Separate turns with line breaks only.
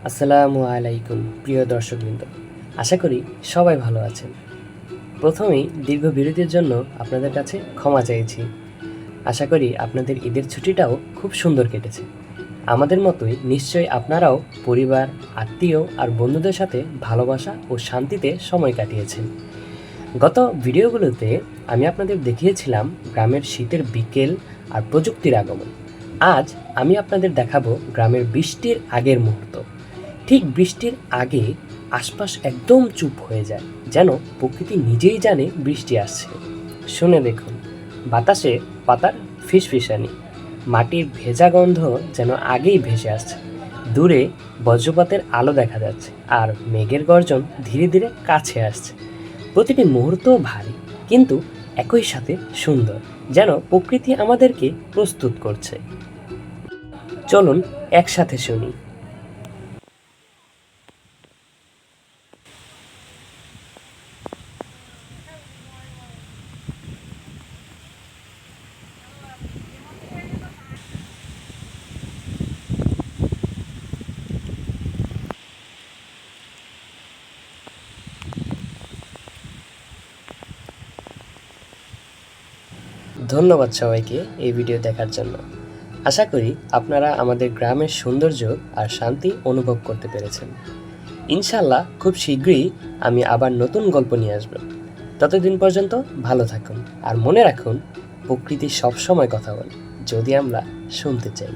আসসালামু আলাইকুম প্রিয় দর্শকবৃন্দ, আশা করি সবাই ভালো আছেন। প্রথমেই দীর্ঘ বিরতির জন্য আপনাদের কাছে ক্ষমা চাইছি। আশা করি আপনাদের ঈদের ছুটিটাও খুব সুন্দর কেটেছে। আমাদের মতোই নিশ্চয়ই আপনারাও পরিবার, আত্মীয় আর বন্ধুদের সাথে ভালোবাসা ও শান্তিতে সময় কাটিয়েছেন। গত ভিডিওগুলোতে আমি আপনাদের দেখিয়েছিলাম গ্রামের শীতের বিকেল আর প্রযুক্তির আগমন। আজ আমি আপনাদের দেখাবো গ্রামের বৃষ্টির আগের মুহূর্ত। ঠিক বৃষ্টির আগে আশপাশ একদম চুপ হয়ে যায়, যেন প্রকৃতি নিজেই জানে বৃষ্টি আসছে। শুনে দেখুন, বাতাসে পাতার ফিসফিসানি, মাটির ভেজা গন্ধ যেন আগেই ভেসে আসছে। দূরে বজ্রপাতের আলো দেখা যাচ্ছে, আর মেঘের গর্জন ধীরে ধীরে কাছে আসছে। প্রতিটি মুহূর্ত ভারী, কিন্তু একই সাথে সুন্দর, যেন প্রকৃতি আমাদেরকে প্রস্তুত করছে। চলুন একসাথে শুনি। ধন্যবাদ সবাইকে এই ভিডিও দেখার জন্য। আশা করি আপনারা আমাদের গ্রামের সৌন্দর্য আর শান্তি অনুভব করতে পেরেছেন। ইনশাল্লাহ খুব শীঘ্রই আমি আবার নতুন গল্প নিয়ে আসব। ততদিন পর্যন্ত ভালো থাকুন, আর মনে রাখুন, প্রকৃতি সবসময় কথা বলে, যদি আমরা শুনতে চাই।